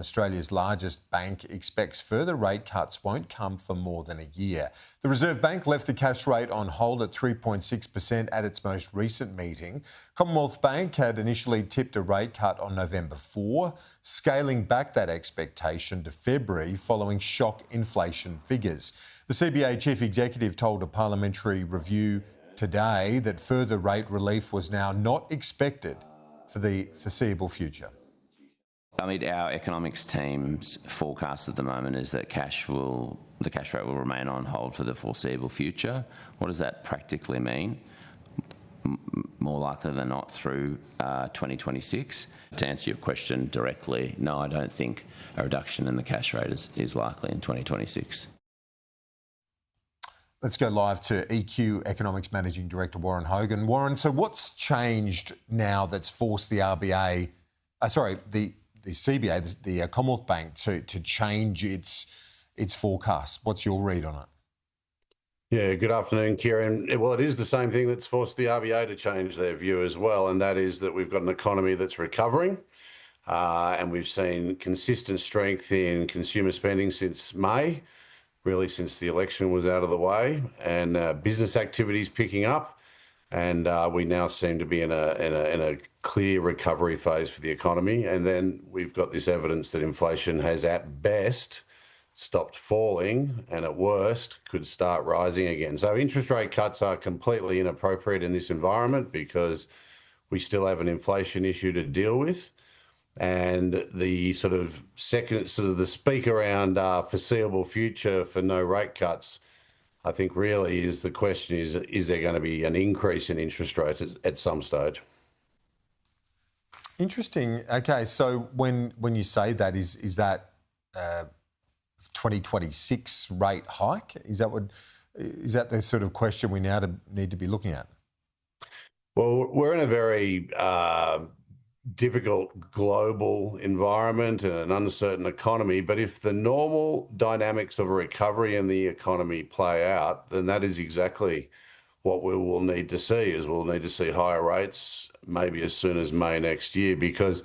Australia's largest bank expects further rate cuts won't come for more than a year. The Reserve Bank left the cash rate on hold at 3.6% at its most recent meeting. Commonwealth Bank had initially tipped a rate cut on November 4, scaling back that expectation to February following shock inflation figures. The CBA chief executive told a parliamentary review today that further rate relief was now not expected for the foreseeable future. I mean, our economics team's forecast at the moment is that the cash rate will remain on hold for the foreseeable future. What does that practically mean? More likely than not through 2026. To answer your question directly, no, I don't think a reduction in the cash rate is likely in 2026. Let's go live to EQ Economics Managing Director Warren Hogan. Warren, so what's changed now that's forced the the CBA, the Commonwealth Bank, to change its forecast? What's your read on it? Yeah, good afternoon, Kieran. Well, it is the same thing that's forced the RBA to change their view as well, and that is that we've got an economy that's recovering, and we've seen consistent strength in consumer spending since May, really since the election was out of the way, and business activities picking up. And we now seem to be in a clear recovery phase for the economy. And then we've got this evidence that inflation has at best stopped falling and at worst could start rising again. So interest rate cuts are completely inappropriate in this environment because we still have an inflation issue to deal with. And the the speak around foreseeable future for no rate cuts, I think really is the question is there going to be an increase in interest rates at some stage? Interesting. Okay, so when you say that, is that 2026 rate hike? Is that the sort of question we now need to be looking at? Well, we're in a very difficult global environment and an uncertain economy, but if the normal dynamics of a recovery in the economy play out, then that is exactly what we will need to see. We'll need to see higher rates maybe as soon as May next year, because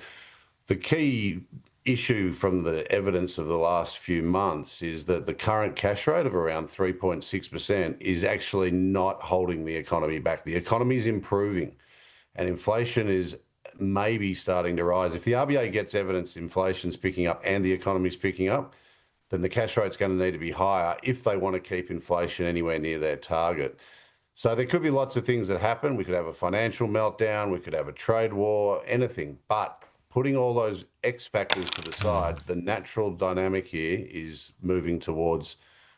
the key issue from the evidence of the last few months is that the current cash rate of around 3.6% is actually not holding the economy back. The economy is improving and inflation is maybe starting to rise. If the RBA gets evidence inflation's picking up and the economy's picking up, then the cash rate's going to need to be higher if they want to keep inflation anywhere near their target. So there could be lots of things that happen. We could have a financial meltdown, we could have a trade war, anything. But putting all those X factors to the side, the natural dynamic here is moving towards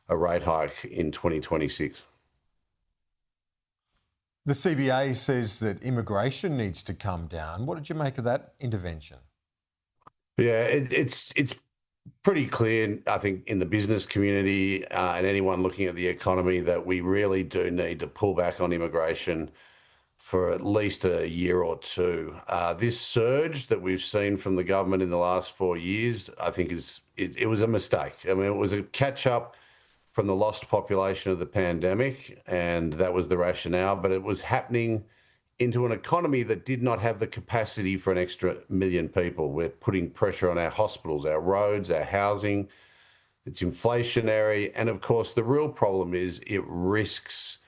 a rate hike in 2026. The CBA says that immigration needs to come down. What did you make of that intervention? Yeah, it's pretty clear, I think, in the business community and anyone looking at the economy that we really do need to pull back on immigration for at least a year or two. This surge that we've seen from the government in the last 4 years, I think it was a mistake. I mean, it was a catch-up from the lost population of the pandemic, and that was the rationale, but it was happening into an economy that did not have the capacity for an extra million people. We're putting pressure on our hospitals, our roads, our housing. It's inflationary. And of course, the real problem is it risks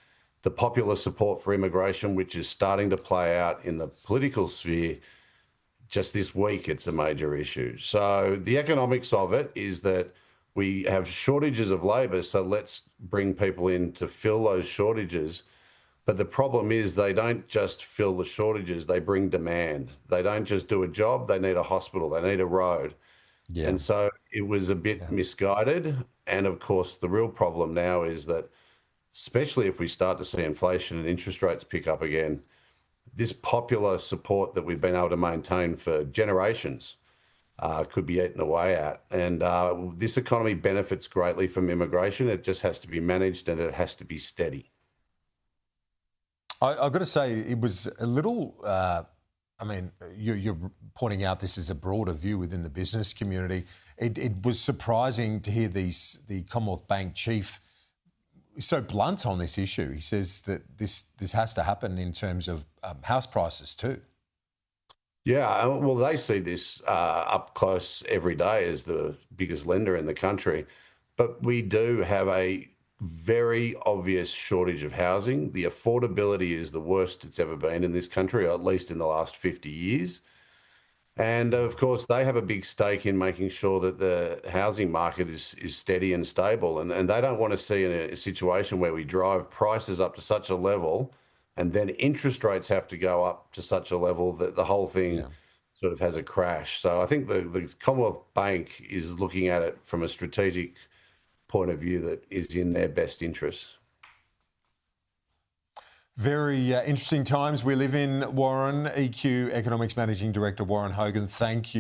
the popular support for immigration, which is starting to play out in the political sphere. Just this week, it's a major issue. So the economics of it is that we have shortages of labour, so let's bring people in to fill those shortages. But the problem is they don't just fill the shortages, they bring demand. They don't just do a job, they need a hospital, they need a road. Yeah. And so it was a bit misguided. And of course, the real problem now is that, especially if we start to see inflation and interest rates pick up again, this popular support that we've been able to maintain for generations could be eaten away at. And this economy benefits greatly from immigration. It just has to be managed and it has to be steady. I've got to say, it was a little, you're pointing out this is a broader view within the business community. It was surprising to hear the Commonwealth Bank chief so blunt on this issue. He says that this has to happen in terms of house prices too. Yeah, well, they see this up close every day as the biggest lender in the country. But we do have a very obvious shortage of housing. The affordability is the worst it's ever been in this country, or at least in the last 50 years. And of course, they have a big stake in making sure that the housing market is steady and stable. And they don't want to see a situation where we drive prices up to such a level and then interest rates have to go up to such a level that the whole thing Yeah. sort of has a crash. So I think the Commonwealth Bank is looking at it from a strategic point of view that is in their best interest. Very interesting times we live in, Warren. EQ Economics Managing Director Warren Hogan, thank you.